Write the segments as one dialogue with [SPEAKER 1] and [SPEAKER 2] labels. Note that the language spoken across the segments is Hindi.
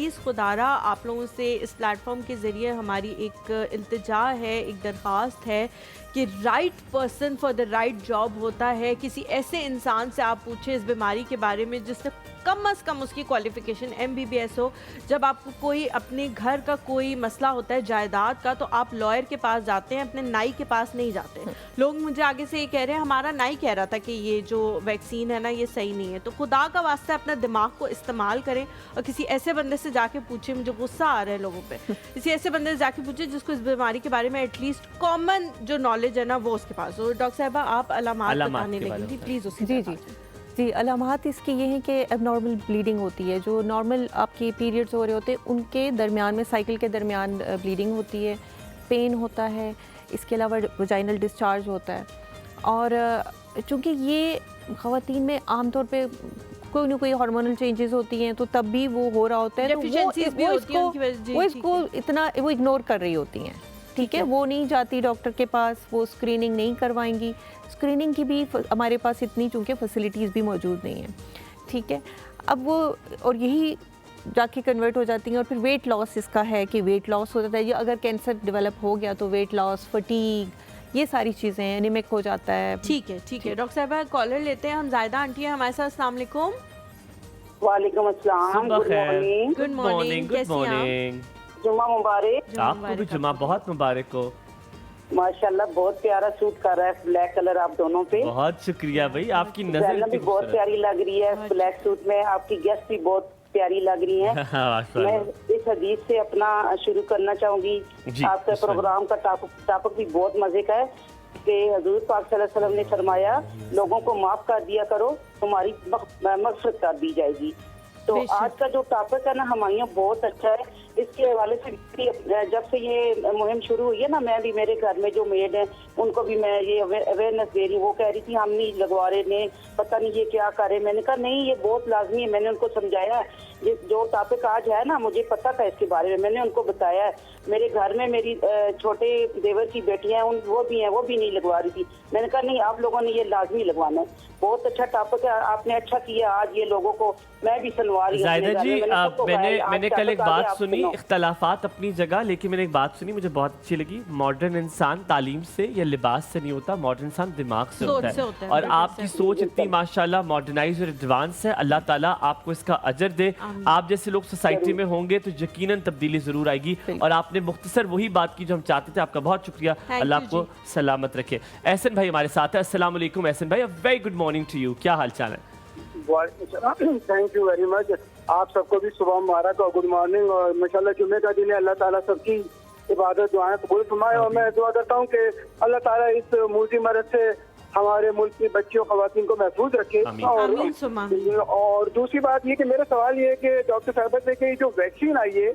[SPEAKER 1] प्लीज़ खुदारा आप लोगों से इस प्लेटफॉर्म के ज़रिए हमारी एक इल्तिजा है, एक दरख्वास्त है कि right person for the right job होता है। किसी ऐसे इंसान से आप पूछें इस बीमारी के बारे में जिससे कम अज़ कम उसकी क्वालिफ़िकेशन MBBS हो। जब आपको कोई अपने घर का कोई मसला होता है जायदाद का, तो आप लॉयर के पास जाते हैं, अपने नाई के पास नहीं जाते। लोग मुझे आगे से ये कह रहे हैं हमारा नाई कह रहा था कि ये जो वैक्सीन है ना ये सही नहीं है। तो खुदा का वास्ता अपना दिमाग को इस्तेमाल करें और किसी ऐसे बंदे से जाके पूछे, मुझे गुस्सा आ रहा है लोगों पे, किसी ऐसे बंदे से जाके पूछे जिसको इस बीमारी के बारे में एटलीस्ट कॉमन जो नॉलेज है ना वो उसके पास हो। डॉक्टर साहिबा आप अलामात बताने लगी थी, प्लीज़ उसी
[SPEAKER 2] जी, अलामात इसकी ये हैं कि एबनॉर्मल ब्लीडिंग होती है। जो नॉर्मल आपके पीरियड्स हो रहे होते हैं उनके दरमियान में, साइकिल के दरमियान ब्लीडिंग होती है, पेन होता है, इसके अलावा वजाइनल डिस्चार्ज होता है। और चूँकि ये ख़वातीन में आमतौर पे कोई ना कोई हार्मोनल चेंजेस होती हैं तो तब भी वो हो रहा होता है, तो वो इसको इग्नोर कर रही होती हैं। ठीक है, वो नहीं जाती डॉक्टर के पास, वो स्क्रीनिंग नहीं करवाएंगी। स्क्रीनिंग की भी हमारे पास इतनी चूँकि फैसिलिटीज़ भी मौजूद नहीं हैं। ठीक है, अब वो और यही जाके कन्वर्ट हो जाती हैं। और फिर वेट लॉस इसका है कि वेट लॉस हो जाता है, या अगर कैंसर डेवलप हो गया तो वेट लॉस, फटीग, ये सारी चीज़ें, एनीमिक हो जाता है।
[SPEAKER 1] ठीक है डॉक्टर साहब कॉलर लेते हैं हम। जायदा आंटी है हमारे साथ। अस्सलाम वालेकुम।
[SPEAKER 3] वालेकुम अस्सलाम।
[SPEAKER 1] Good morning. कैसी हैं आप?
[SPEAKER 3] जुम्मा मुबारक।
[SPEAKER 4] आपको भी जुम्मा बहुत मुबारक हो।
[SPEAKER 3] माशाल्लाह बहुत प्यारा सूट कर रहा है, ब्लैक कलर आप दोनों पे।
[SPEAKER 4] बहुत शुक्रिया भाई, आपकी नजर
[SPEAKER 3] भी बहुत प्यारी लग रही है ब्लैक सूट में। आपकी गेस्ट भी बहुत प्यारी लग रही है। मैं इस हदीस से अपना शुरू करना चाहूंगी। आपका प्रोग्राम का टॉपिक भी बहुत मजे का है कि हजूर पाक सल्लल्लाहु अलैहि वसल्लम ने फरमाया लोगों को माफ कर दिया करो, तुम्हारी मग़फ़िरत कर दी जाएगी। तो आज का जो टॉपिक है ना हमारे बहुत अच्छा है। इसके हवाले से जब से ये मुहिम शुरू हुई है ना, मैं भी, मेरे घर में जो मेड है उनको भी मैं ये अवेयरनेस दे रही हूँ। वो कह रही थी हम नहीं लगवा रहे ने, पता नहीं ये क्या करे। मैंने कहा नहीं, ये बहुत लाजमी है। मैंने उनको समझाया है, ये जो टॉपिक आज है ना मुझे पता था इसके बारे में, मैंने उनको बताया है। मेरे घर में मेरी छोटे देवर की बेटियां हैं, वो भी नहीं लगवा रही थी। मैंने कहा नहीं, आप लोगों ने ये लाजमी लगवाना है। बहुत अच्छा टॉपिक है, आपने अच्छा किया आज ये लोगों को, मैं भी सुनवा रही हूँ।
[SPEAKER 4] जायदा जी, मैंने कल एक बात सुनी, इख्तलाफात अपनी जगह, लेकिन मैंने एक बात सुनी मुझे बहुत अच्छी लगी। मॉडर्न इंसान तालीम से या लिबास से नहीं होता, मॉडर्न इंसान दिमाग से होता है। और आपकी सोच इतनी माशाल्लाह मॉडर्नाइज और एडवांस है। अल्लाह ताला आपको इसका अजर दे। आप जैसे लोग सोसाइटी में होंगे तो यकीनन तब्दीली जरूर आएगी। और आपने मुख्तसर वही बात की जो हम चाहते थे। आपका बहुत शुक्रिया, अल्लाह आपको सलामत रखे। एहसन भाई हमारे साथ है। अस्सलाम वालेकुम एहसन भाई, very good morning to you, क्या हाल चाल है?
[SPEAKER 5] Thank you very much. आप सबको भी सुबह मुबारक और गुड मॉर्निंग। और माशाल्लाह जुम्मे का दिन है, अल्लाह ताला सबकी इबादत दुआएं कबूल फरमाए। और मैं दुआ करता हूँ कि अल्लाह ताला इस मूजी मरद से हमारे मुल्क की बच्चियों खवातीन को महफूज रखे। और दूसरी बात ये कि मेरा सवाल ये है कि डॉक्टर साहब से कि जो वैक्सीन आई है,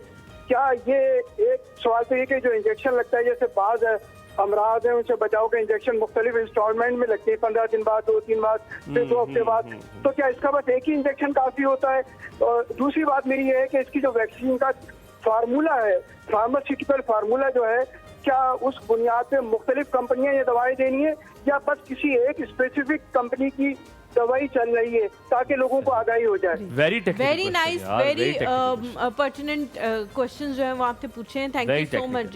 [SPEAKER 5] क्या ये एक सवाल तो ये कि जो इंजेक्शन लगता है, जैसे बाज अमराज है उनसे बचाव के इंजेक्शन मुख्तलिफ इंस्टॉलमेंट में लगते हैं, 15 दिन बाद, 2 दिन बाद, फिर 2 हफ्ते बाद, तो क्या इसका बस एक ही इंजेक्शन काफी होता है? और दूसरी बात मेरी ये है कि इसकी जो वैक्सीन का फार्मूला है, फार्मास्यूटिकल फार्मूला जो है, क्या उस बुनियाद पे मुख्तलिफ कंपनियां ये दवाएं देनी है या बस किसी एक स्पेसिफिक कंपनी की दवाई चल रही है ताकि लोगों को आगाही हो जाए?
[SPEAKER 1] Very nice, very pertinent questions जो है वो आपने पूछे हैं। Thank you so much.